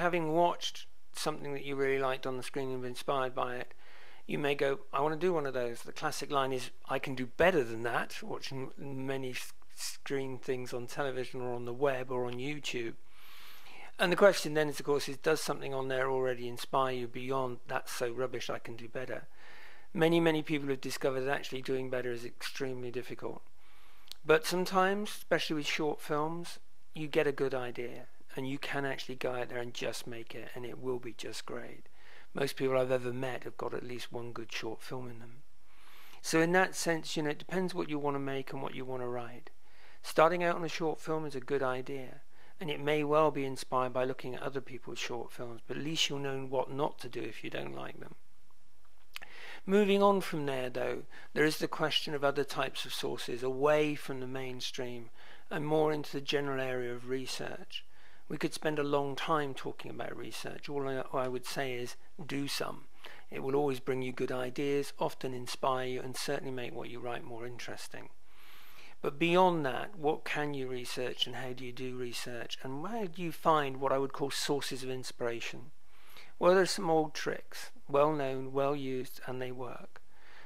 having watched something that you really liked on the screen and been inspired by it, you may go, I want to do one of those. The classic line is, I can do better than that, watching many screen things on television or on the web or on YouTube. And the question then is, of course, is does something on there already inspire you beyond that's so rubbish, I can do better? Many people have discovered that actually doing better is extremely difficult. But sometimes, especially with short films, you get a good idea and you can actually go out there and just make it, and it will be just great. Most people I've ever met have got at least one good short film in them. So in that sense, it depends what you want to make and what you want to write. Starting out on a short film is a good idea, and it may well be inspired by looking at other people's short films, but at least you'll know what not to do if you don't like them. Moving on from there, though, there is the question of other types of sources away from the mainstream and more into the general area of research. We could spend a long time talking about research. All I would say is do some. It will always bring you good ideas, often inspire you, and certainly make what you write more interesting. But beyond that, what can you research and how do you do research? And where do you find what I would call sources of inspiration? Well, there's some old tricks, well known, well used, and they work.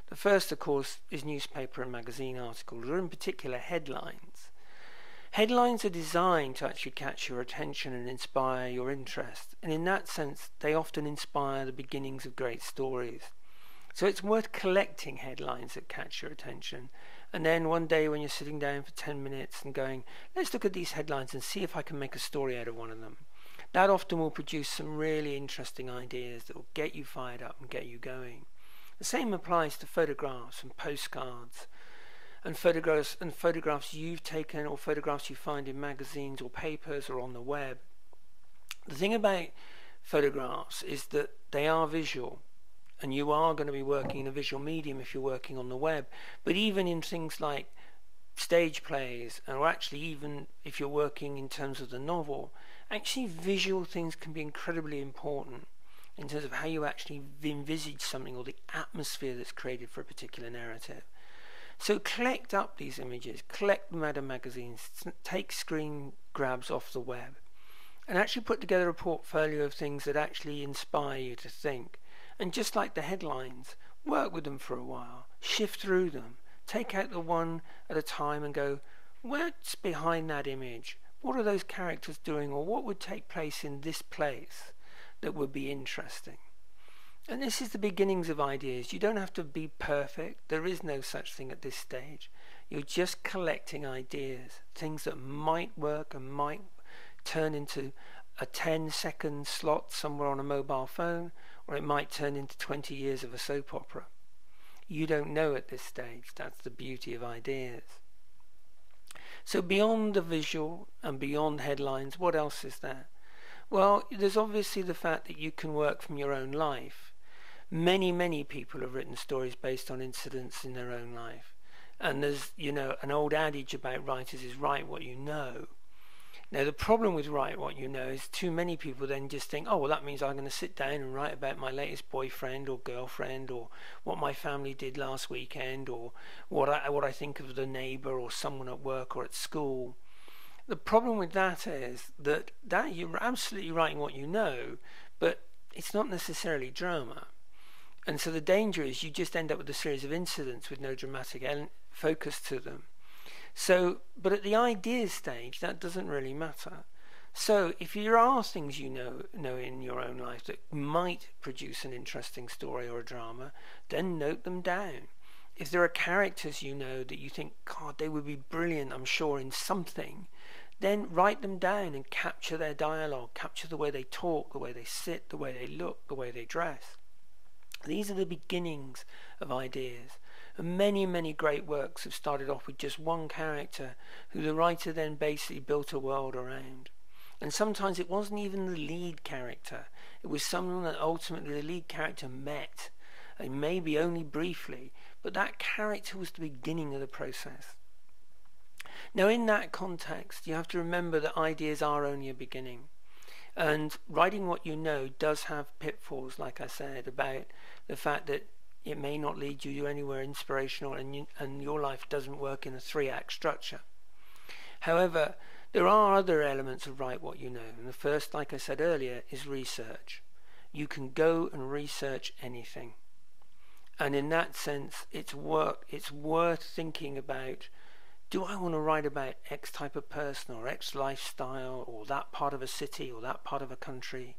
The first, of course, is newspaper and magazine articles, or in particular headlines. Headlines are designed to actually catch your attention and inspire your interest, and in that sense they often inspire the beginnings of great stories. So it's worth collecting headlines that catch your attention, and then one day when you're sitting down for 10 minutes and going, let's look at these headlines and see if I can make a story out of one of them. That often will produce some really interesting ideas that will get you fired up and get you going. The same applies to photographs and postcards, and photographs you've taken or photographs you find in magazines or papers or on the web. The thing about photographs is that they are visual, and you are going to be working in a visual medium if you're working on the web. But even in things like stage plays, or actually even if you're working in terms of the novel, actually visual things can be incredibly important in terms of how you actually envisage something or the atmosphere that's created for a particular narrative. So collect up these images, collect them out of magazines, take screen grabs off the web, and actually put together a portfolio of things that actually inspire you to think. And just like the headlines, work with them for a while, shift through them, take out the one at a time and go, what's behind that image? What are those characters doing, or what would take place in this place that would be interesting? And this is the beginnings of ideas. You don't have to be perfect. There is no such thing at this stage. You're just collecting ideas, things that might work and might turn into a 10-second slot somewhere on a mobile phone, or it might turn into 20 years of a soap opera. You don't know at this stage. That's the beauty of ideas. So beyond the visual and beyond headlines, what else is there? Well, there's obviously the fact that you can work from your own life. Many people have written stories based on incidents in their own life. And there's, an old adage about writers is write what you know. Now the problem with write what you know is too many people then just think, oh well, that means I'm going to sit down and write about my latest boyfriend or girlfriend, or what my family did last weekend, or what I think of the neighbour or someone at work or at school. The problem with that is that you're absolutely writing what you know, but it's not necessarily drama. And so the danger is you just end up with a series of incidents with no dramatic focus to them. So, but at the ideas stage, that doesn't really matter. So if there are things you know in your own life that might produce an interesting story or a drama, then note them down. If there are characters you know that you think, God, they would be brilliant, I'm sure, in something, then write them down and capture their dialogue, capture the way they talk, the way they sit, the way they look, the way they dress. These are the beginnings of ideas. And many great works have started off with just one character who the writer then basically built a world around. And sometimes it wasn't even the lead character. It was someone that ultimately the lead character met, and maybe only briefly, but that character was the beginning of the process. Now in that context, you have to remember that ideas are only a beginning. And writing what you know does have pitfalls, like I said, about the fact that it may not lead you to anywhere inspirational, and your life doesn't work in a 3-act structure. However, There are other elements of write what you know, and the first, like I said earlier, is research. You can go and research anything, and in that sense it's worth thinking about, do I want to write about X type of person or X lifestyle or that part of a city or that part of a country,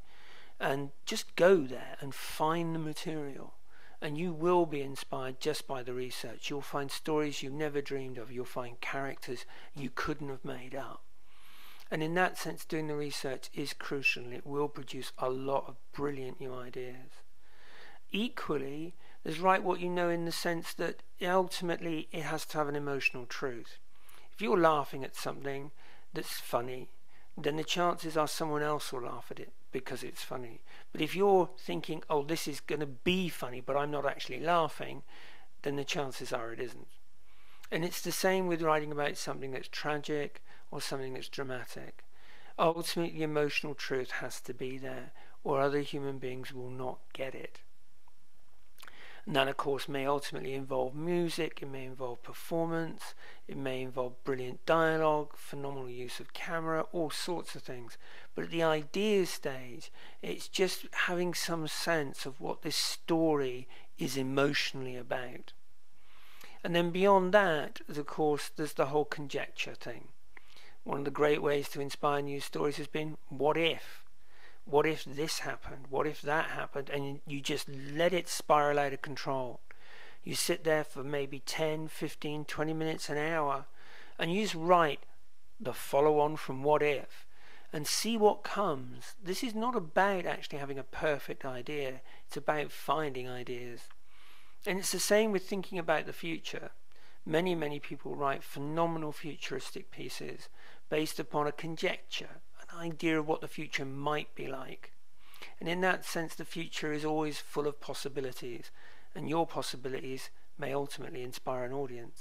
and just go there and find the material, and you will be inspired just by the research. You'll find stories you never dreamed of, you'll find characters you couldn't have made up. And in that sense, doing the research is crucial, and it will produce a lot of brilliant new ideas. Equally, there's write what you know in the sense that ultimately it has to have an emotional truth. If you're laughing at something that's funny, then the chances are someone else will laugh at it because it's funny. But if you're thinking, oh, this is going to be funny, but I'm not actually laughing, then the chances are it isn't. And it's the same with writing about something that's tragic or something that's dramatic. Ultimately, the emotional truth has to be there, or other human beings will not get it. And that, of course, may ultimately involve music, it may involve performance, it may involve brilliant dialogue, phenomenal use of camera, all sorts of things. But at the idea stage, it's just having some sense of what this story is emotionally about. And then beyond that, of course, there's the whole conjecture thing. One of the great ways to inspire new stories has been, what if? What if this happened? What if that happened? And you just let it spiral out of control. You sit there for maybe 10, 15, 20 minutes, an hour, and you just write the follow-on from what if and see what comes. This is not about actually having a perfect idea. It's about finding ideas. And it's the same with thinking about the future. Many people write phenomenal futuristic pieces based upon a conjecture, an idea of what the future might be like. And in that sense, the future is always full of possibilities, and your possibilities may ultimately inspire an audience.